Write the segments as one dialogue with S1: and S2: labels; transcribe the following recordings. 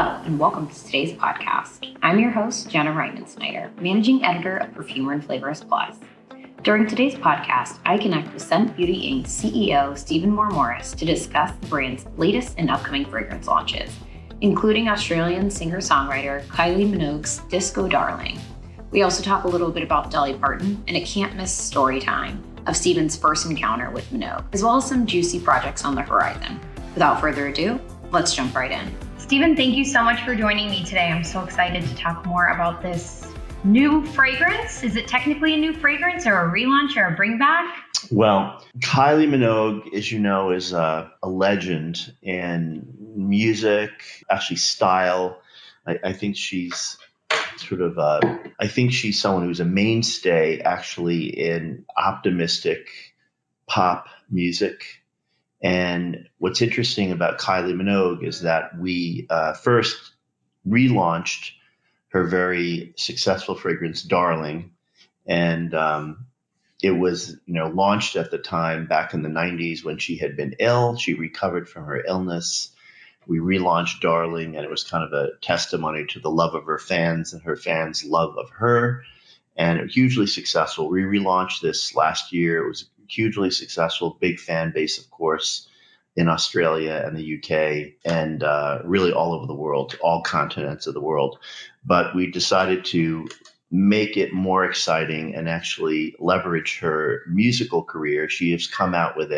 S1: Hello, and welcome to today's podcast. I'm your host, Jenna Rimensnyder, Managing Editor of Perfumer Flavorist Plus. During today's podcast, I connect with Scent Beauty Inc. CEO Stephen Mormoris to discuss the brand's latest and upcoming fragrance launches, including Australian singer-songwriter Kylie Minogue's Disco Darling. We also talk a little bit about Dolly Parton and a can't-miss story time of Stephen's first encounter with Minogue, as well as some juicy projects on the horizon. Without further ado, let's jump right in. Stephen, thank you so much for joining me today. I'm so excited to talk more about this new fragrance. Is it technically a new fragrance or a relaunch or a bring back?
S2: Well, Kylie Minogue, as you know, is a legend in music, actually style. I think she's she's someone who's a mainstay actually in optimistic pop music. And what's interesting about Kylie Minogue is that we first relaunched her very successful fragrance, Darling. And it was, launched at the time back in the 90s when she had been ill. She recovered from her illness. We relaunched Darling, and it was kind of a testimony to the love of her fans and her fans' love of her. And it was hugely successful. We relaunched this last year. It was hugely successful, big fan base, of course, in Australia and the UK and really all over the world, all continents of the world. But we decided to make it more exciting and actually leverage her musical career. She has come out with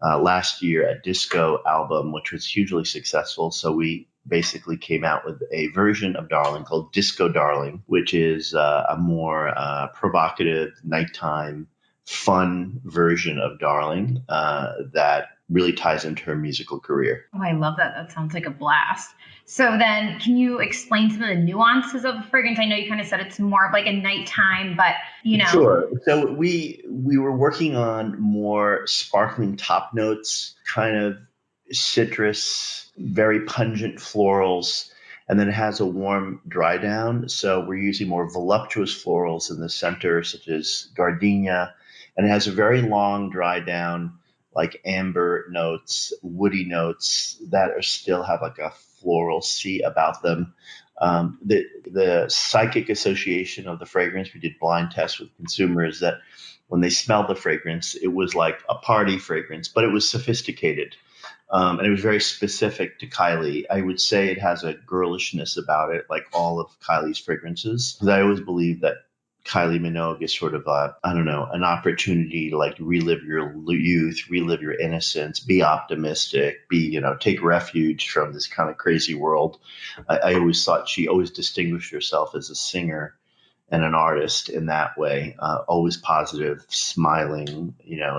S2: last year, a disco album, which was hugely successful. So we basically came out with a version of Darling called Disco Darling, which is a more provocative, nighttime, fun version of Darling that really ties into her musical career.
S1: Oh, I love that. That sounds like a blast. So then can you explain some of the nuances of the fragrance? I know you kind of said it's more of like a nighttime, but
S2: Sure. So we were working on more sparkling top notes, kind of citrus, very pungent florals, and then it has a warm dry down. So we're using more voluptuous florals in the center, such as gardenia, and it has a very long dry down, like amber notes, woody notes that still have like a floral sea about them. The psychic association of the fragrance, we did blind tests with consumers that when they smelled the fragrance, it was like a party fragrance, but it was sophisticated. And it was very specific to Kylie. I would say it has a girlishness about it, like all of Kylie's fragrances. Because I always believe that Kylie Minogue is sort of an opportunity to like relive your youth, relive your innocence, be optimistic, take refuge from this kind of crazy world. I always thought she always distinguished herself as a singer and an artist in that way, always positive, smiling,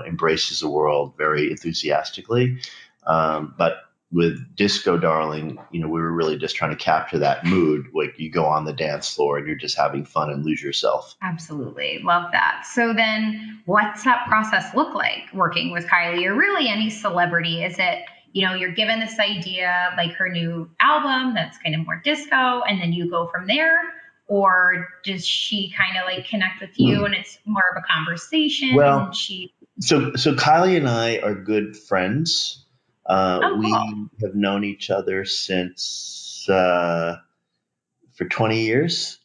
S2: embraces the world very enthusiastically. But with Disco Darling, we were really just trying to capture that mood. Like you go on the dance floor and you're just having fun and lose yourself.
S1: Absolutely. Love that. So then what's that process look like working with Kylie or really any celebrity? Is it, you're given this idea, like her new album that's kind of more disco, and then you go from there? Or does she kind of like connect with you and it's more of a conversation?
S2: Well, so Kylie and I are good friends.
S1: Cool.
S2: We have known each other since for 20 years.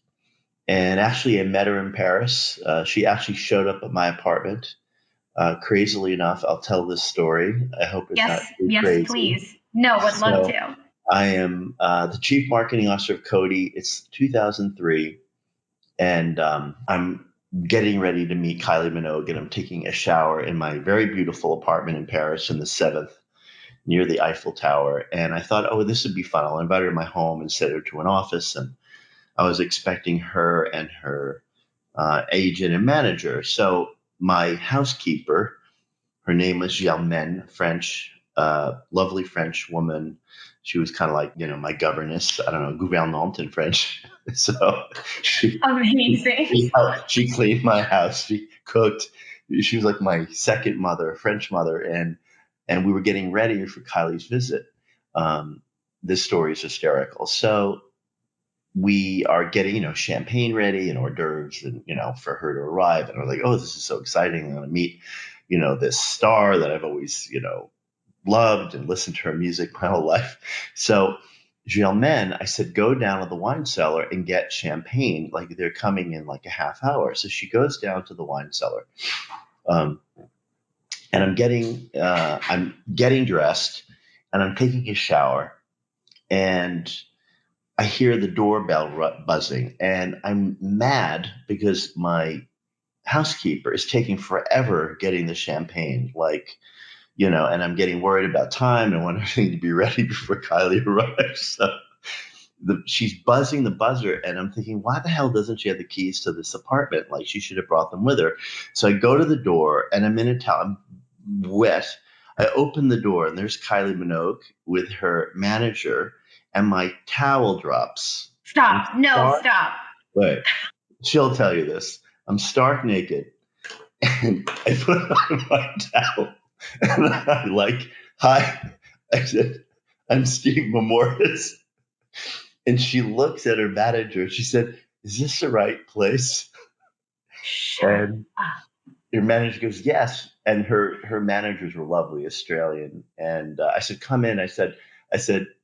S2: And actually, I met her in Paris. She actually showed up at my apartment. Crazily enough, I'll tell this story. I hope it's not too crazy.
S1: Yes, please. No, would love to.
S2: I am the chief marketing officer of Coty. It's 2003. And I'm getting ready to meet Kylie Minogue, and I'm taking a shower in my very beautiful apartment in Paris in the 7th. Near the Eiffel Tower. And I thought, this would be fun. I'll invite her to my home and set her to an office. And I was expecting her and her agent and manager. So my housekeeper, her name was Germaine, French, lovely French woman. She was kind of like, my governess, gouvernante in French. So
S1: amazing.
S2: She cleaned my house. She cooked. She was like my second mother, French mother. And we were getting ready for Kylie's visit. This story is hysterical. So we are getting, champagne ready and hors d'oeuvres and, for her to arrive. And we're like, this is so exciting. I'm going to meet, this star that I've always, loved and listened to her music my whole life. So Germaine, I said, go down to the wine cellar and get champagne. Like they're coming in like a half hour. So she goes down to the wine cellar. Um, and I'm getting dressed and I'm taking a shower and I hear the doorbell buzzing and I'm mad because my housekeeper is taking forever getting the champagne. Like, and I'm getting worried about time and want everything to be ready before Kylie arrives. So she's buzzing the buzzer and I'm thinking, why the hell doesn't she have the keys to this apartment? Like she should have brought them with her. So I go to the door and I'm in a towel. I'm wet. I open the door and there's Kylie Minogue with her manager and my towel drops.
S1: Stop. No, stop.
S2: Wait, she'll tell you this. I'm stark naked and I put on my towel and I'm like, hi. I said, I'm Steve Mormoris. And she looks at her manager. She said, is this the right place? And her manager goes, yes. And her managers were lovely, Australian. And I said, come in. I said,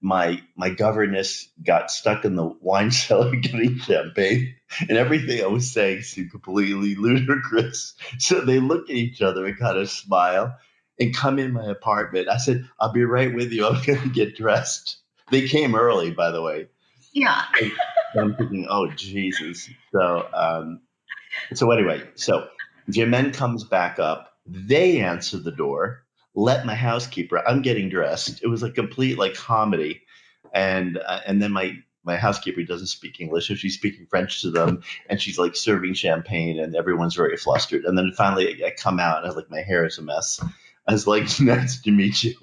S2: my governess got stuck in the wine cellar getting champagne, and everything I was saying seemed completely ludicrous. So they look at each other and kind of smile and come in my apartment. I said, I'll be right with you. I'm going to get dressed. They came early, by the way.
S1: Yeah.
S2: And I'm thinking, oh, Jesus. So anyway, so Germaine comes back up. They answer the door, let my housekeeper, I'm getting dressed. It was a complete like comedy. And then my housekeeper doesn't speak English, so she's speaking French to them, and she's like serving champagne, and everyone's very flustered. And then finally I come out, and I was like, my hair is a mess. I was like, nice to meet you.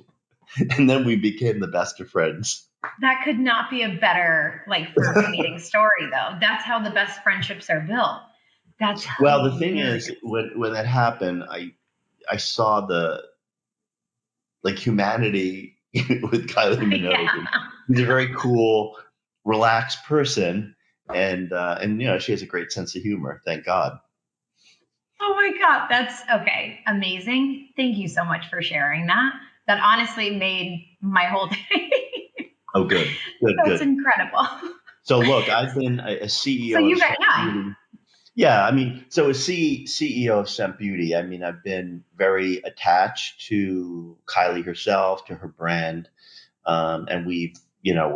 S2: And then we became the best of friends.
S1: That could not be a better first meeting story, though. That's how the best friendships are built. That's
S2: well. The thing is, when that happened, I saw the humanity with Kylie Minogue. Yeah. He's a very cool, relaxed person, and she has a great sense of humor. Thank God.
S1: Oh my God, that's okay. Amazing. Thank you so much for sharing that. That honestly made my whole day.
S2: Oh, good.
S1: That's incredible.
S2: So look, I've been a CEO.
S1: So you got,
S2: yeah. I mean, so as CEO of Scent Beauty, I mean, I've been very attached to Kylie herself, to her brand, and we're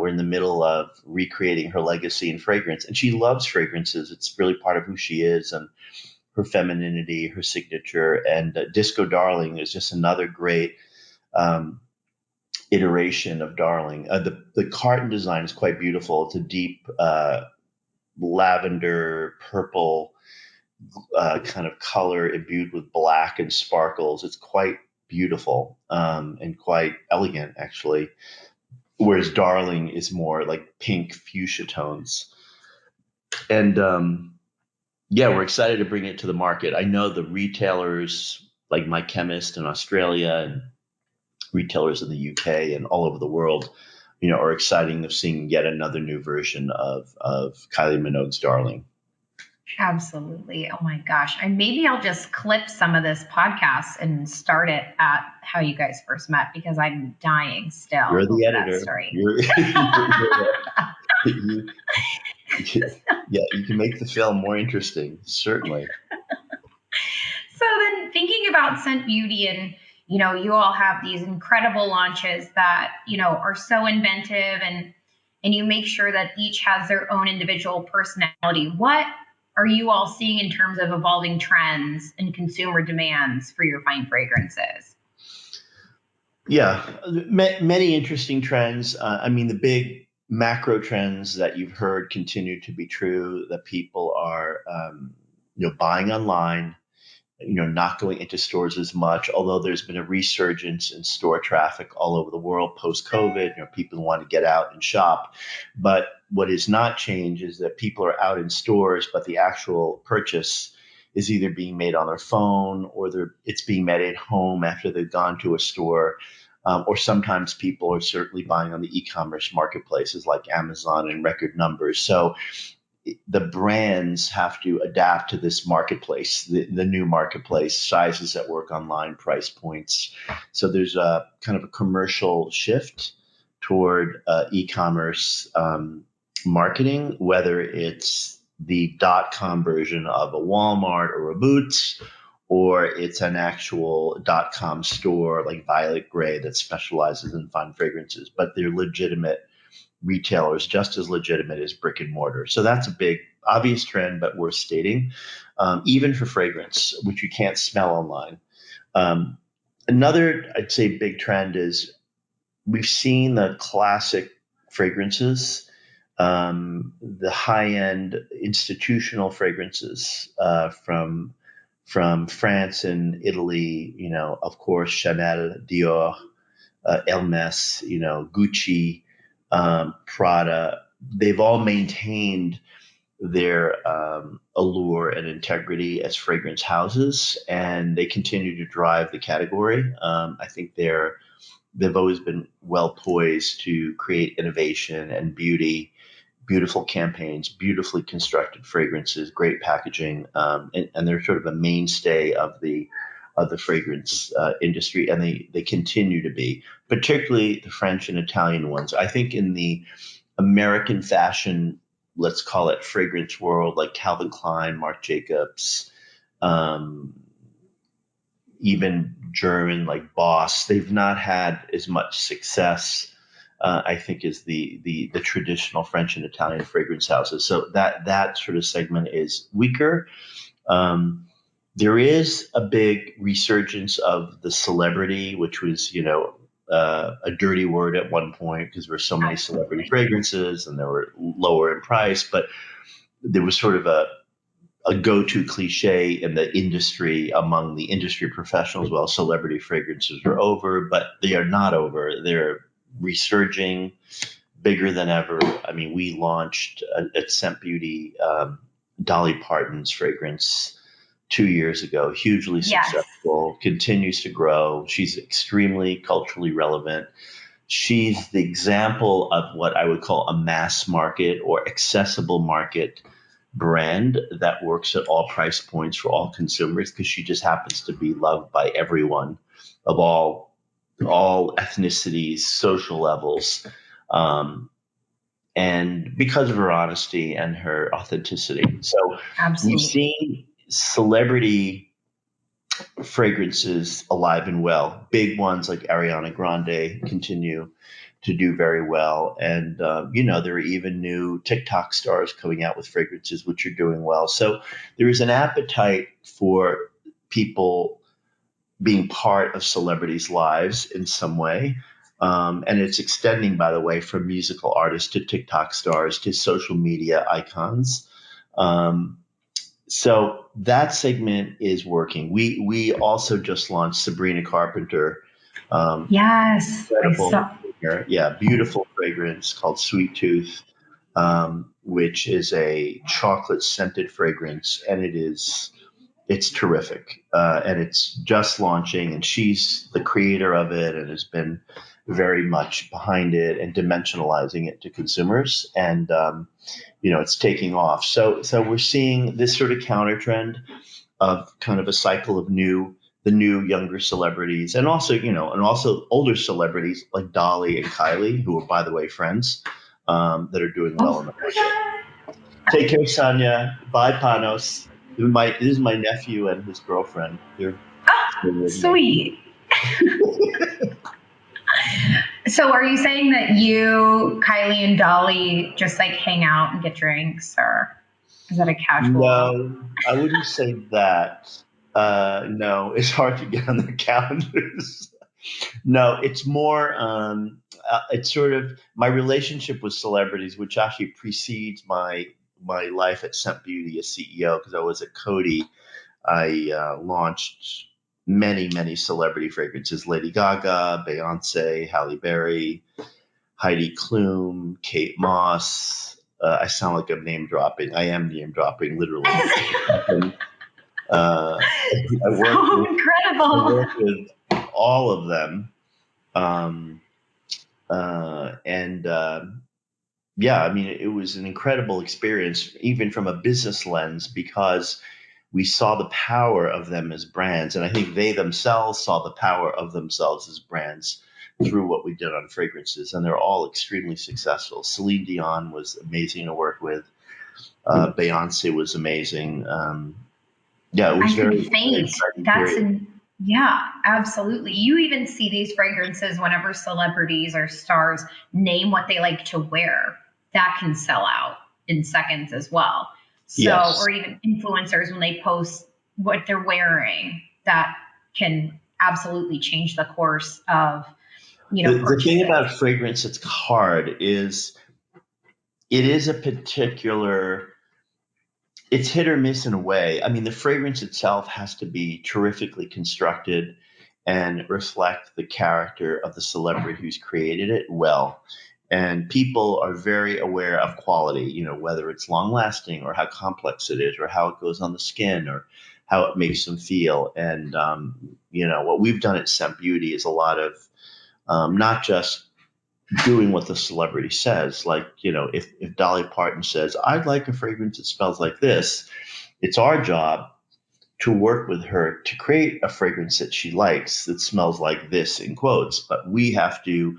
S2: in the middle of recreating her legacy in fragrance, and she loves fragrances. It's really part of who she is, and her femininity, her signature, and Disco Darling is just another great iteration of Darling. The carton design is quite beautiful. It's a deep lavender, purple kind of color imbued with black and sparkles. It's quite beautiful and quite elegant, actually. Whereas Darling is more like pink fuchsia tones. And we're excited to bring it to the market. I know the retailers like My Chemist in Australia and retailers in the UK and all over the world, are exciting of seeing yet another new version of Kylie Minogue's Darling.
S1: Absolutely. Oh my gosh. Maybe I'll just clip some of this podcast and start it at how you guys first met, because I'm dying still.
S2: You're the editor. You can make the film more interesting, certainly.
S1: So then thinking about Scent Beauty, and you all have these incredible launches that are so inventive, and you make sure that each has their own individual personality. What are you all seeing in terms of evolving trends and consumer demands for your fine fragrances?
S2: Yeah, many interesting trends. I mean, the big macro trends that you've heard continue to be true, that people are buying online, not going into stores as much, although there's been a resurgence in store traffic all over the world post-COVID. People want to get out and shop. But what has not changed is that people are out in stores, but the actual purchase is either being made on their phone, or it's being made at home after they've gone to a store. Or sometimes people are certainly buying on the e-commerce marketplaces like Amazon in record numbers. So the brands have to adapt to this marketplace, the new marketplace, sizes that work online, price points. So there's a kind of a commercial shift toward e-commerce marketing, whether it's the .com version of a Walmart or a Boots, or it's an actual .com store like Violet Grey that specializes in fine fragrances, but they're legitimate retailers, just as legitimate as brick and mortar. So that's a big, obvious trend, but worth stating, even for fragrance, which you can't smell online. Another, I'd say, big trend is we've seen the classic fragrances, the high-end institutional fragrances from France and Italy. Of course, Chanel, Dior, Hermes, Gucci, Prada. They've all maintained their allure and integrity as fragrance houses, and they continue to drive the category. I think they've always been well poised to create innovation and beautiful campaigns, beautifully constructed fragrances, great packaging, and they're sort of a mainstay of the fragrance industry, and they continue to be, particularly the French and Italian ones. I think in the American fashion, let's call it fragrance world, like Calvin Klein, Marc Jacobs, even German like Boss, they've not had as much success, I think, as the traditional French and Italian fragrance houses. So that sort of segment is weaker. There is a big resurgence of the celebrity, which was, a dirty word at one point because there were so many celebrity fragrances and they were lower in price, but there was sort of a go-to cliche in the industry among the industry professionals. Well, celebrity fragrances are over, but they are not over. They're resurging bigger than ever. I mean, we launched at Scent Beauty Dolly Parton's fragrance 2 years ago, hugely successful, continues to grow. She's extremely culturally relevant. She's the example of what I would call a mass market or accessible market brand that works at all price points for all consumers, because she just happens to be loved by everyone of all ethnicities, social levels, and because of her honesty and her authenticity. So we've seen celebrity fragrances alive and well. Big ones like Ariana Grande continue to do very well. And, there are even new TikTok stars coming out with fragrances, which are doing well. So there is an appetite for people being part of celebrities' lives in some way. And it's extending, by the way, from musical artists to TikTok stars to social media icons. So that segment is working. We also just launched Sabrina Carpenter.
S1: Yes, I saw.
S2: Yeah, beautiful fragrance called Sweet Tooth, which is a chocolate scented fragrance, and it's terrific. And it's just launching, and she's the creator of it and has been very much behind it and dimensionalizing it to consumers. And it's taking off. So we're seeing this sort of counter trend of kind of a cycle of the new younger celebrities, and also older celebrities like Dolly and Kylie, who are, by the way, friends, that are doing well in the market. Take care, Sonia. Bye, Panos. This is my nephew and his girlfriend. They're
S1: sweet. So are you saying that you, Kylie, and Dolly just like hang out and get drinks, or is that a casual?
S2: No, I wouldn't say that. No, it's hard to get on their calendars. No, it's more, it's sort of my relationship with celebrities, which actually precedes my life at Scent Beauty as CEO, because I was at Coty. I launched many celebrity fragrances: Lady Gaga, Beyonce, Halle Berry, Heidi Klum, Kate Moss. I sound like I'm name dropping. I am name dropping, literally. I worked with all of them. Yeah, I mean, it was an incredible experience, even from a business lens, because we saw the power of them as brands. And I think they themselves saw the power of themselves as brands. through what we did on fragrances, and they're all extremely successful. Celine Dion was amazing to work with. Beyonce was amazing. Yeah, it was
S1: I could
S2: very, very
S1: faint.
S2: exciting period.
S1: Yeah, absolutely. You even see these fragrances whenever celebrities or stars name what they like to wear. That can sell out in seconds as well. So,
S2: Yes.
S1: or even influencers when they post what they're wearing, that can absolutely change the course of,
S2: The thing
S1: purchases.
S2: about fragrance that's hard is it is a particular, it's hit or miss in a way. I mean, the fragrance itself has to be terrifically constructed and reflect the character of the celebrity who's created it well. And people are very aware of quality, whether it's long lasting or how complex it is or how it goes on the skin or how it makes them feel. And, what we've done at Scent Beauty is a lot of not just doing what the celebrity says. Like, if Dolly Parton says, I'd like a fragrance that smells like this, it's our job to work with her to create a fragrance that she likes that smells like this in quotes, but we have to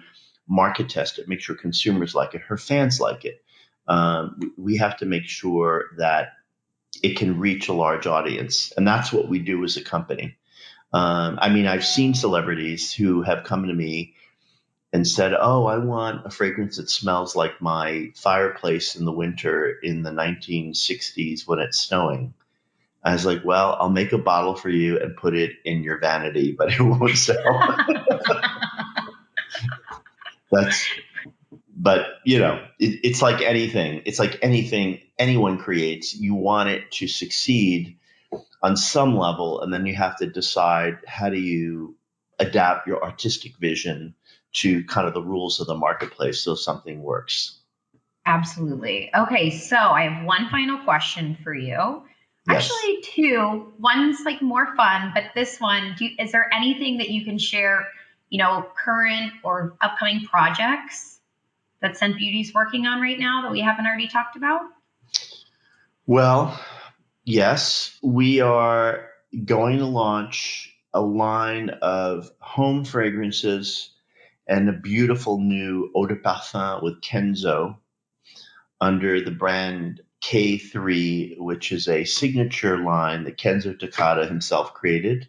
S2: market test it, make sure consumers like it, her fans like it. We have to make sure that it can reach a large audience. And that's what we do as a company. I mean, I've seen celebrities who have come to me and said, "Oh, I want a fragrance that smells like my fireplace in the winter in the 1960s when it's snowing." I was like, "Well, I'll make a bottle for you and put it in your vanity, but it won't sell." That's, but it's like anything. It's like anything anyone creates. You want it to succeed on some level, and then you have to decide how do you adapt your artistic vision to kind of the rules of the marketplace so something works.
S1: Absolutely. Okay, so I have one final question for you.
S2: Yes.
S1: Actually, two. One's like more fun, but this one, is there anything that you can share, current or upcoming projects that Scent Beauty's working on right now that we haven't already talked about?
S2: Well, yes, we are going to launch a line of home fragrances and a beautiful new eau de parfum with Kenzo under the brand K3, which is a signature line that Kenzo Takata himself created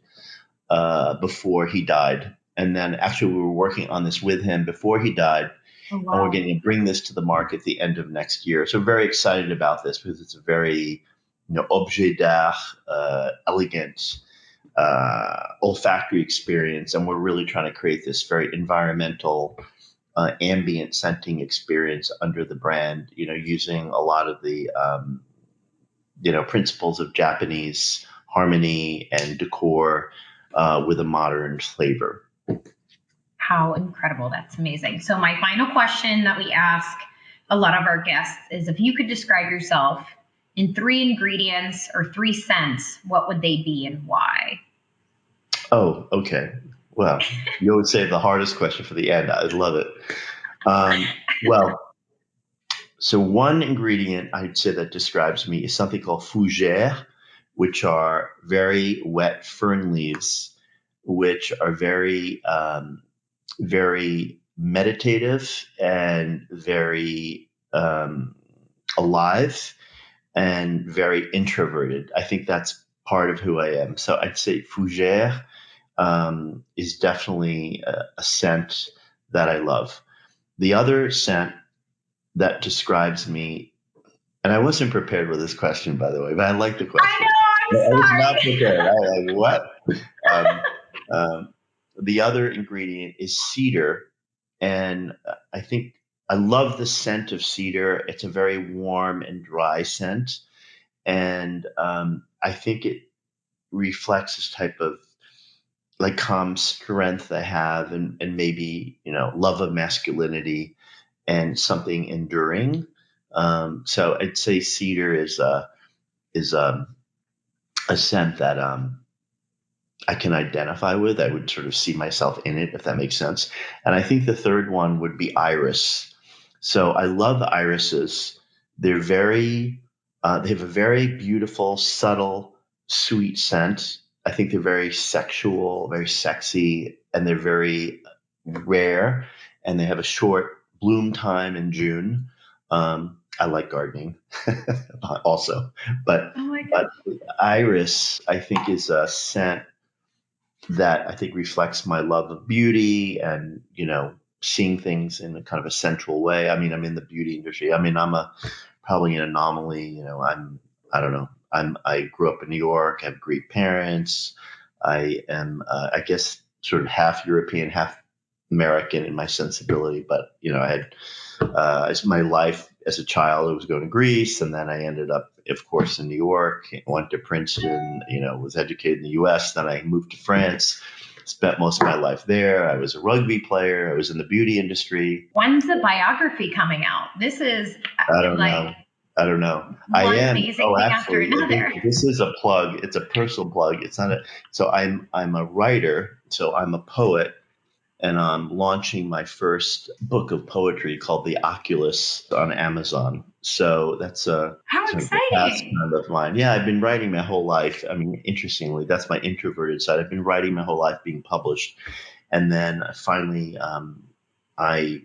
S2: before he died. And then actually, we were working on this with him before he died,
S1: Oh,
S2: and we're
S1: wow.
S2: going to bring this to the market at the end of next year. So very excited about this because it's a very, objet d'art, elegant, olfactory experience, and we're really trying to create this very environmental, ambient scenting experience under the brand. Using a lot of the principles of Japanese harmony and decor with a modern flavor.
S1: How incredible. That's amazing. So, my final question that we ask a lot of our guests is if you could describe yourself in three ingredients or three scents, what would they be and why?
S2: Oh, okay. Well, you always save the hardest question for the end. I love it. Well, so one ingredient I'd say that describes me is something called fougere, which are very wet fern leaves, which are very, very meditative and very alive and very introverted. I think that's part of who I am. So I'd say fougere is definitely a scent that I love. The other scent that describes me, and I wasn't prepared with this question, by the way, but I like the
S1: I
S2: question. I
S1: know,
S2: was not
S1: I'm
S2: prepared. I
S1: sorry.
S2: was like, what? Um, the other ingredient is cedar. And I think I love the scent of cedar. It's a very warm and dry scent. And I think it reflects this type of like calm strength I have and maybe, love of masculinity and something enduring. So I'd say cedar is a scent that I can identify with. I would sort of see myself in it, if that makes sense. And I think the third one would be iris. So I love irises. They're very, they have a very beautiful, subtle, sweet scent. I think they're very sexual, very sexy, and they're very rare, and they have a short bloom time in June. I like gardening also, but
S1: Oh my
S2: but
S1: gosh.
S2: iris, I think, is a scent that I think reflects my love of beauty and, seeing things in a kind of a sensual way. I mean, I'm in the beauty industry. I mean, I'm probably an anomaly. I don't know. I grew up in New York. I have Greek parents. I am, I guess, sort of half European, half American in my sensibility. But, I had, as my life as a child, I was going to Greece, and then I ended up, of course, in New York. Went to Princeton. Was educated in the U.S. Then I moved to France. Spent most of my life there. I was a rugby player. I was in the beauty industry.
S1: When's the biography coming out? This is
S2: I don't
S1: like
S2: know. I don't know. I
S1: one
S2: am.
S1: amazing
S2: Oh,
S1: thing after
S2: actually, I
S1: another.
S2: think this is a plug. It's a personal plug. It's not a. So I'm a writer. So I'm a poet, and I'm launching my first book of poetry called The OCULUS on Amazon. So that's a
S1: How
S2: sort of a
S1: exciting.
S2: pastime of mine. Yeah, I've been writing my whole life. I mean, interestingly, that's my introverted side. I've been writing my whole life, being published, and then finally, I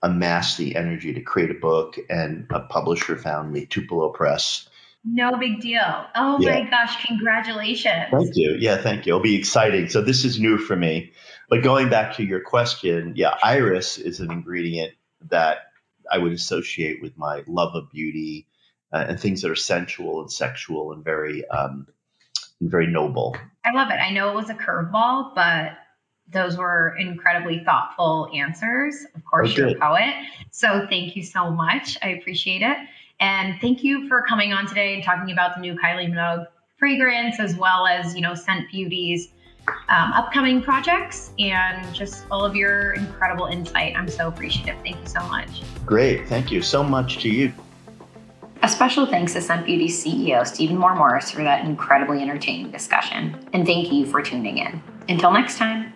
S2: amassed the energy to create a book, and a publisher found me, Tupelo Press.
S1: No big deal. Oh
S2: Yeah,
S1: my gosh, congratulations.
S2: thank you. Yeah, thank you. It'll be exciting. So this is new for me. But going back to your question, yeah, iris is an ingredient that I would associate with my love of beauty, and things that are sensual and sexual and very noble.
S1: I love it. I know it was a curveball, but those were incredibly thoughtful answers. Of
S2: Oh,
S1: course, you're a
S2: good.
S1: poet. So thank you so much. I appreciate it. And thank you for coming on today and talking about the new Kylie Minogue fragrance, as well as, Scent Beauty's upcoming projects and just all of your incredible insight. I'm so appreciative. Thank you so much.
S2: Great. Thank you so much to you.
S1: A special thanks to Scent Beauty's CEO, Stephen Mormoris, for that incredibly entertaining discussion. And thank you for tuning in. Until next time.